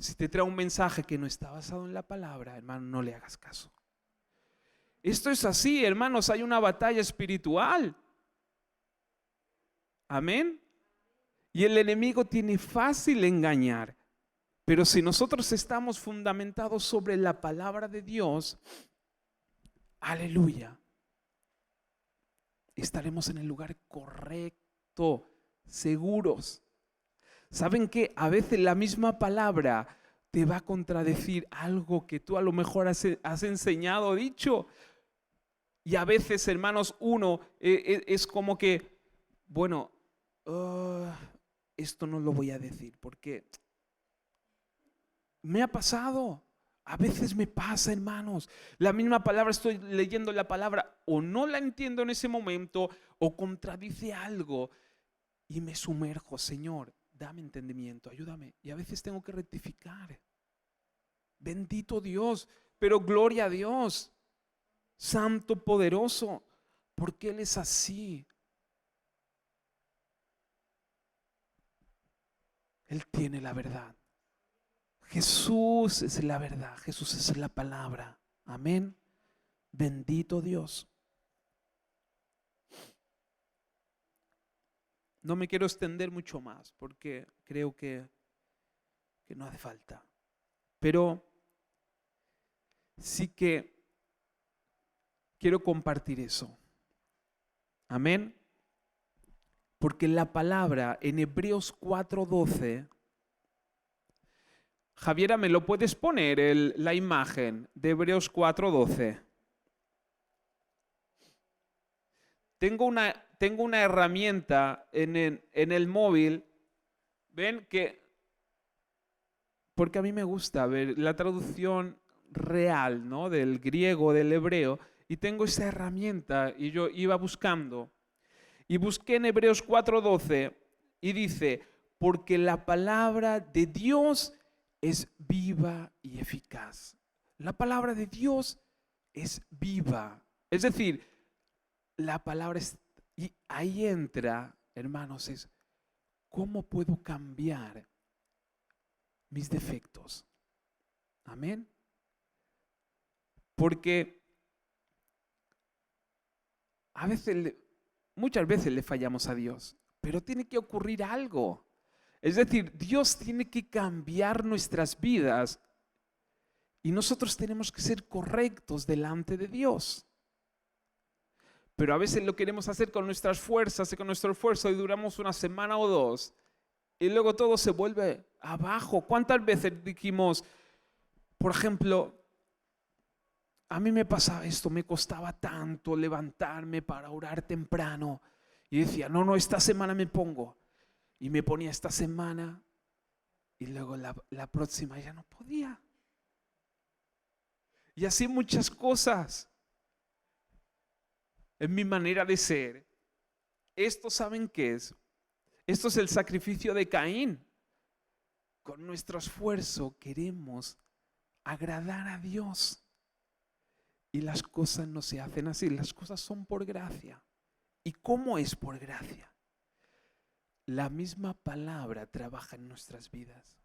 Si te trae un mensaje que no está basado en la palabra, hermano, no le hagas caso. Esto es así, hermanos, hay una batalla espiritual. Amén. Y el enemigo tiene fácil engañar. Pero si nosotros estamos fundamentados sobre la palabra de Dios, Aleluya. Estaremos en el lugar correcto, seguros. ¿Saben que a veces la misma palabra te va a contradecir algo que tú a lo mejor has enseñado o dicho? Y a veces, hermanos, uno es como que, bueno, esto no lo voy a decir porque me ha pasado. A veces me pasa, hermanos. La misma palabra, estoy leyendo la palabra o no la entiendo en ese momento o contradice algo y me sumerjo. Señor, dame entendimiento, ayúdame. Y a veces tengo que rectificar. Bendito Dios, pero gloria a Dios. Santo, poderoso, porque Él es así. Él tiene la verdad. Jesús es la verdad, Jesús es la palabra. Amén. Bendito Dios. No me quiero extender mucho más porque creo que no hace falta. Pero sí que quiero compartir eso. Amén. Porque la palabra en Hebreos 4:12, Javiera, ¿me lo puedes poner la imagen de Hebreos 4:12? Tengo una herramienta en el móvil, ven que, porque a mí me gusta ver la traducción real, ¿no? Del griego, del hebreo, y tengo esa herramienta y yo iba buscando y busqué en Hebreos 4:12 y dice, porque la palabra de Dios es viva y eficaz. La palabra de Dios es viva. Es decir, la palabra es, y ahí entra, hermanos, es cómo puedo cambiar mis defectos. Amén. Porque muchas veces le fallamos a Dios, pero tiene que ocurrir algo. Es decir, Dios tiene que cambiar nuestras vidas y nosotros tenemos que ser correctos delante de Dios. Pero a veces lo queremos hacer con nuestras fuerzas y con nuestro esfuerzo y duramos una semana o dos y luego todo se vuelve abajo. ¿Cuántas veces dijimos, por ejemplo, a mí me pasaba esto, me costaba tanto levantarme para orar temprano y decía, no, esta semana me pongo. Y me ponía esta semana y luego la próxima ya no podía. Y así muchas cosas. En mi manera de ser. Esto, ¿saben qué es? Esto es el sacrificio de Caín. Con nuestro esfuerzo queremos agradar a Dios. Y las cosas no se hacen así. Las cosas son por gracia. ¿Y cómo es por gracia? La misma palabra trabaja en nuestras vidas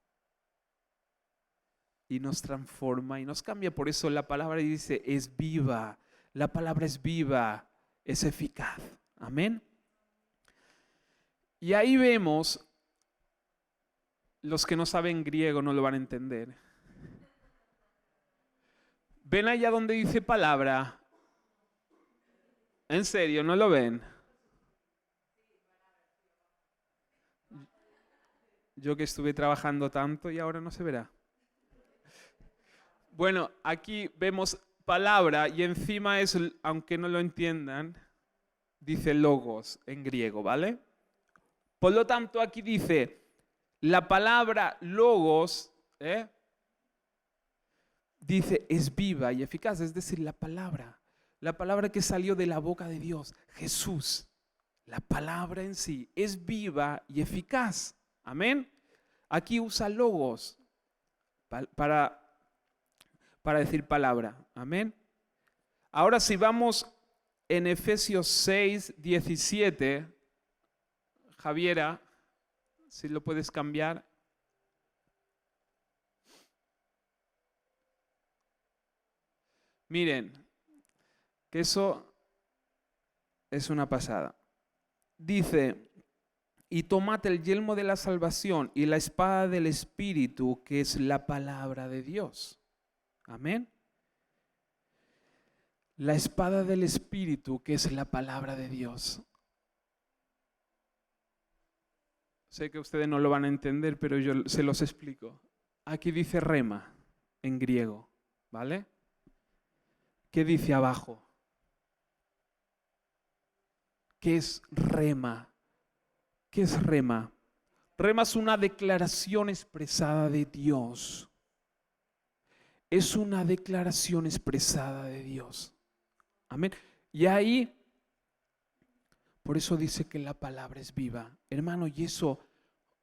y nos transforma y nos cambia. Por eso la palabra dice, es viva. La palabra es viva, es eficaz. Amén. Y ahí vemos, los que no saben griego no lo van a entender. ¿Ven allá donde dice palabra? ¿En serio? ¿No lo ven? Yo que estuve trabajando tanto y ahora no se verá. Bueno, aquí vemos palabra y encima es, aunque no lo entiendan, dice logos en griego, ¿vale? Por lo tanto, aquí dice, la palabra logos, dice, es viva y eficaz, es decir, la palabra que salió de la boca de Dios, Jesús, la palabra en sí, es viva y eficaz. Amén. Aquí usa logos para decir palabra. Amén. Ahora si vamos en Efesios 6:17, Javiera, si lo puedes cambiar. Miren, que eso es una pasada. Dice, y tomad el yelmo de la salvación y la espada del Espíritu, que es la palabra de Dios. Amén. la espada del Espíritu, que es la palabra de Dios. Sé que ustedes no lo van a entender, pero yo se los explico. Aquí dice rema en griego, ¿vale? ¿Qué dice abajo? ¿Qué es rema? ¿Qué es rema? Rema es una declaración expresada de Dios. Es una declaración expresada de Dios. Amén. Y ahí, por eso dice que la palabra es viva. Hermano, y eso,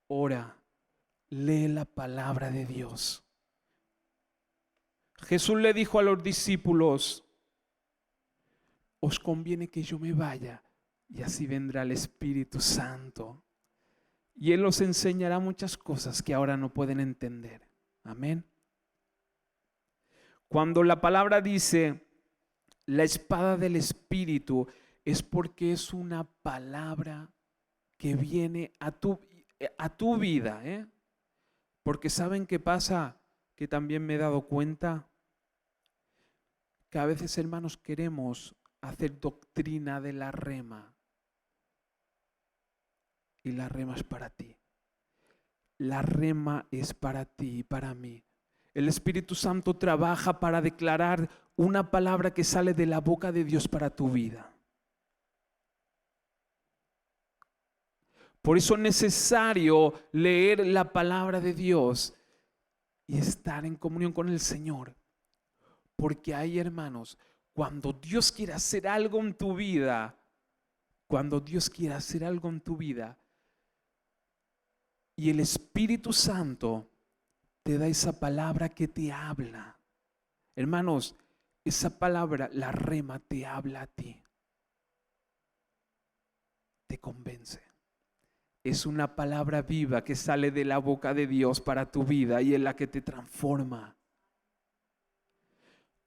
ora, lee la palabra de Dios. Jesús le dijo a los discípulos, os conviene que yo me vaya y así vendrá el Espíritu Santo. Y Él os enseñará muchas cosas que ahora no pueden entender. Amén. Cuando la palabra dice la espada del Espíritu, es porque es una palabra que viene a tu vida. Porque ¿saben qué pasa? Que también me he dado cuenta que a veces, hermanos, queremos hacer doctrina de la rema. Y la rema es para ti. La rema es para ti y para mí. El Espíritu Santo trabaja para declarar una palabra que sale de la boca de Dios para tu vida. Por eso es necesario leer la palabra de Dios y estar en comunión con el Señor. Porque ahí, hermanos, cuando Dios quiere hacer algo en tu vida, y el Espíritu Santo te da esa palabra que te habla. Hermanos, esa palabra, la rema, te habla a ti. Te convence. Es una palabra viva que sale de la boca de Dios para tu vida y es la que te transforma.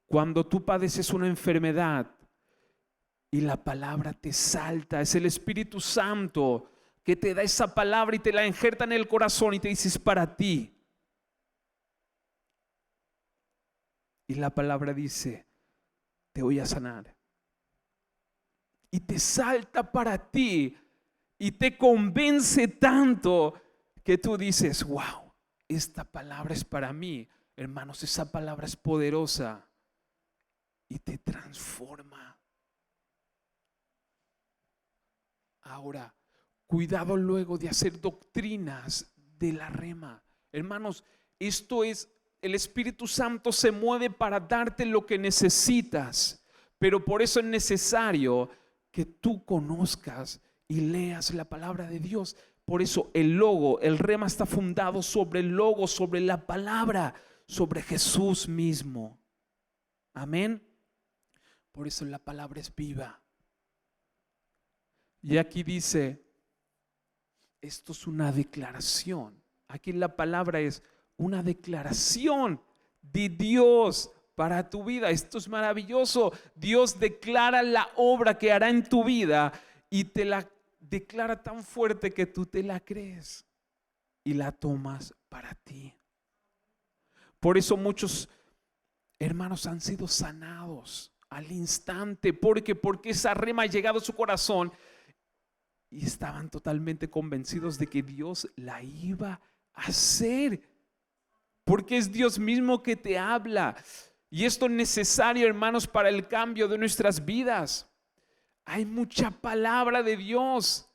Cuando tú padeces una enfermedad y la palabra te salta, es el Espíritu Santo que te da esa palabra y te la injerta en el corazón y te dice es para ti. Y la palabra dice, te voy a sanar. Y te salta para ti y te convence tanto que tú dices, wow, esta palabra es para mí. Hermanos, esa palabra es poderosa y te transforma. Ahora, cuidado luego de hacer doctrinas de la rema. Hermanos, esto es, el Espíritu Santo se mueve para darte lo que necesitas, pero por eso es necesario que tú conozcas y leas la palabra de Dios. Por eso el logo, el rema está fundado sobre el logo, sobre la palabra, sobre Jesús mismo. Amén. Por eso la palabra es viva. Y aquí dice, esto es una declaración. Aquí la palabra es una declaración de Dios para tu vida. Esto es maravilloso. Dios declara la obra que hará en tu vida y te la declara tan fuerte que tú te la crees y la tomas para ti. Por eso muchos hermanos han sido sanados al instante. Porque esa rema ha llegado a su corazón y estaban totalmente convencidos de que Dios la iba a hacer. Porque es Dios mismo que te habla. Y esto es necesario, hermanos, para el cambio de nuestras vidas. Hay mucha palabra de Dios.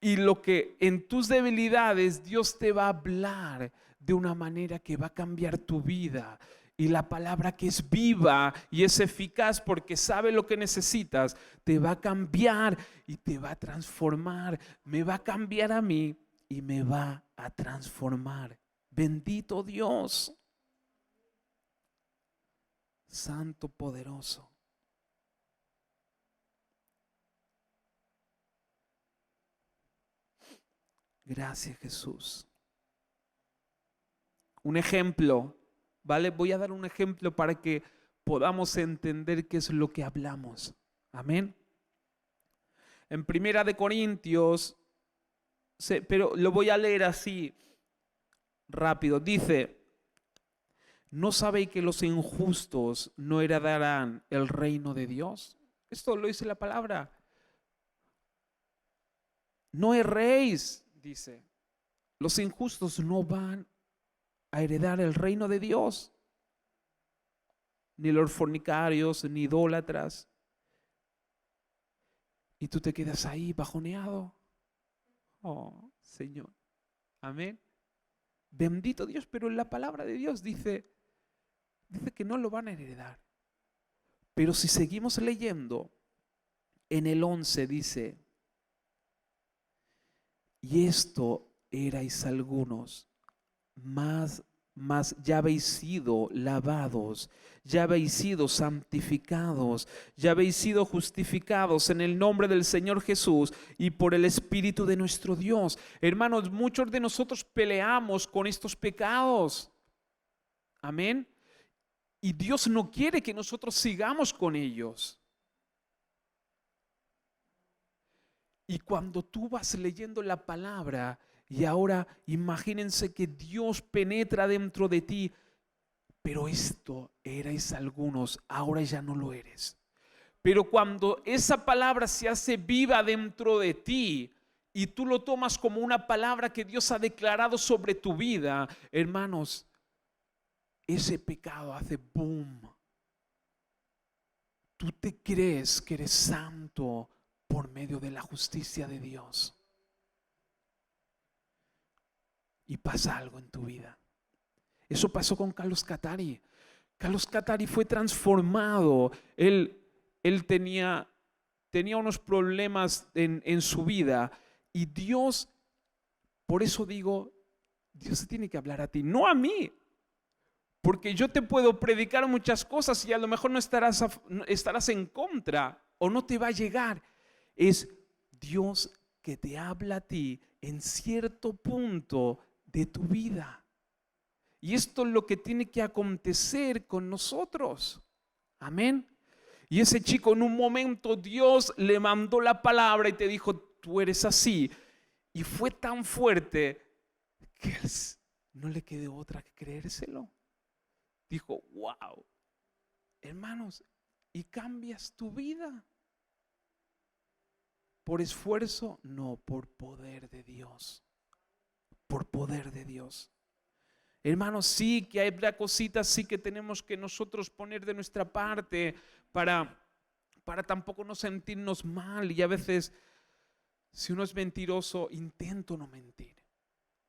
Y lo que en tus debilidades Dios te va a hablar de una manera que va a cambiar tu vida. Y la palabra que es viva y es eficaz porque sabe lo que necesitas, te va a cambiar y te va a transformar. Me va a cambiar a mí y me va a transformar. Bendito Dios, Santo, poderoso. Gracias, Jesús. Un ejemplo, ¿vale? Voy a dar un ejemplo para que podamos entender qué es lo que hablamos. Amén. En Primera de Corintios, pero lo voy a leer así rápido. Dice, ¿No sabéis que los injustos no heredarán el reino de Dios? Esto lo dice la palabra. No erréis, dice. Los injustos no van a heredar el reino de Dios. Ni los fornicarios, ni idólatras. Y tú te quedas ahí bajoneado. Oh, Señor. Amén. Bendito Dios, pero la palabra de Dios dice que no lo van a heredar. Pero si seguimos leyendo, en el 11 dice, y esto erais algunos, más ya habéis sido lavados, ya habéis sido santificados, ya habéis sido justificados en el nombre del Señor Jesús y por el Espíritu de nuestro Dios. Hermanos, muchos de nosotros peleamos con estos pecados. Amén. Y Dios no quiere que nosotros sigamos con ellos. Y cuando tú vas leyendo la palabra, y ahora imagínense que Dios penetra dentro de ti, pero esto erais algunos, ahora ya no lo eres. Pero cuando esa palabra se hace viva dentro de ti y tú lo tomas como una palabra que Dios ha declarado sobre tu vida, hermanos, ese pecado hace boom. Tú te crees que eres santo por medio de la justicia de Dios. Y pasa algo en tu vida. Eso pasó con Carlos Catari. Carlos Catari fue transformado. Él tenía unos problemas en su vida. Y Dios, por eso digo, Dios se tiene que hablar a ti, no a mí. Porque yo te puedo predicar muchas cosas y a lo mejor no estarás en contra o no te va a llegar. Es Dios que te habla a ti en cierto punto de tu vida. Y esto es lo que tiene que acontecer con nosotros. Amén. Y ese chico en un momento Dios le mandó la palabra y te dijo, tú eres así. Y fue tan fuerte que no le quedó otra que creérselo. Dijo, wow, hermanos, y cambias tu vida. ¿Por esfuerzo? No, por poder de Dios. Por poder de Dios. Hermanos, sí que hay cositas, sí que tenemos que nosotros poner de nuestra parte para tampoco no sentirnos mal. Y a veces, si uno es mentiroso, intento no mentir.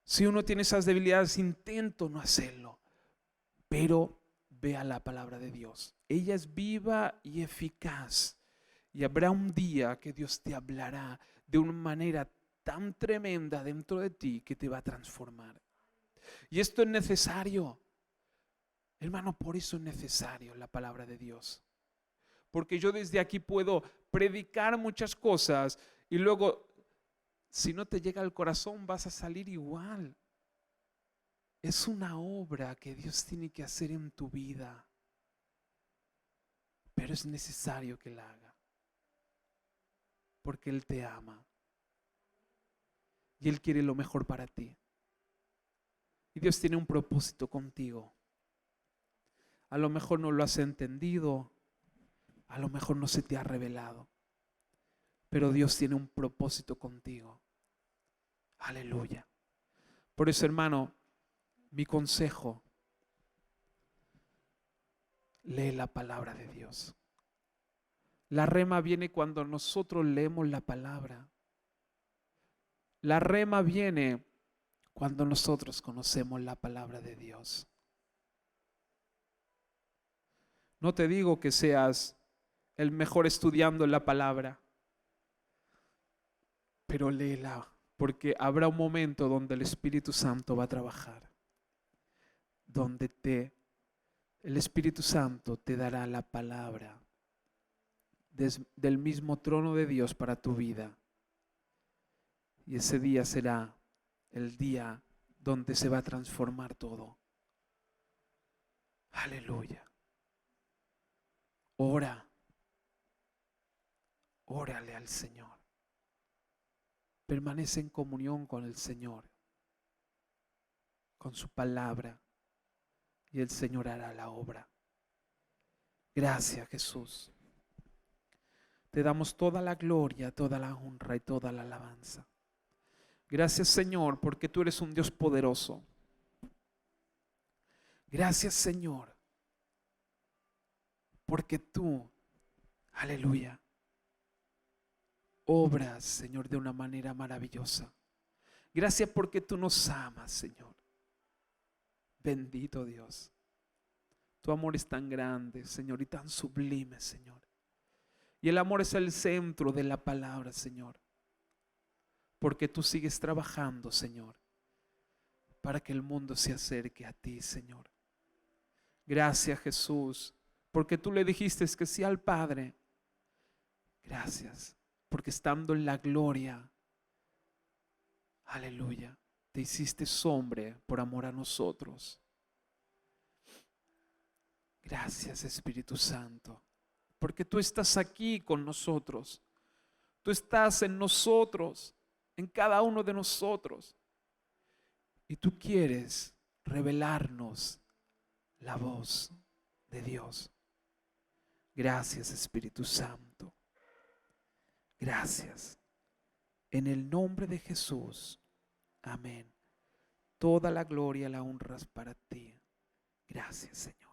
Si uno tiene esas debilidades, intento no hacerlo. Pero vea la palabra de Dios. Ella es viva y eficaz. Y habrá un día que Dios te hablará de una manera tan tremenda dentro de ti que te va a transformar. Y esto es necesario. Hermano, por eso es necesario la palabra de Dios. Porque yo desde aquí puedo predicar muchas cosas y luego, si no te llega al corazón, vas a salir igual. Es una obra que Dios tiene que hacer en tu vida. Pero es necesario que la haga. Porque Él te ama. Y Él quiere lo mejor para ti. Y Dios tiene un propósito contigo. A lo mejor no lo has entendido. A lo mejor no se te ha revelado. Pero Dios tiene un propósito contigo. Aleluya. Por eso, hermano, mi consejo, lee la palabra de Dios. La rema viene cuando nosotros leemos la palabra. La rema viene cuando nosotros conocemos la palabra de Dios. No te digo que seas el mejor estudiando la palabra, pero léela, porque habrá un momento donde el Espíritu Santo va a trabajar, donde el Espíritu Santo te dará la palabra del mismo trono de Dios para tu vida. Y ese día será el día donde se va a transformar todo. Aleluya. Órale al Señor. Permanece en comunión con el Señor, con su palabra. y el Señor hará la obra. Gracias, Jesús. Te damos toda la gloria, toda la honra y toda la alabanza. Gracias, Señor, porque tú eres un Dios poderoso. Gracias, Señor, porque tú, aleluya, obras, Señor, de una manera maravillosa. Gracias porque tú nos amas, Señor. Bendito Dios. Tu amor es tan grande, Señor, y tan sublime, Señor. Y el amor es el centro de la palabra, Señor. Porque tú sigues trabajando, Señor, para que el mundo se acerque a ti, Señor. Gracias, Jesús, porque tú le dijiste que sí al Padre. Gracias, porque estando en la gloria, aleluya, te hiciste hombre por amor a nosotros. Gracias, Espíritu Santo, porque tú estás aquí con nosotros. Tú estás en nosotros, en cada uno de nosotros. Y tú quieres revelarnos la voz de Dios. Gracias, Espíritu Santo. Gracias. En el nombre de Jesús. Amén. Toda la gloria, la honra es para ti. Gracias, Señor.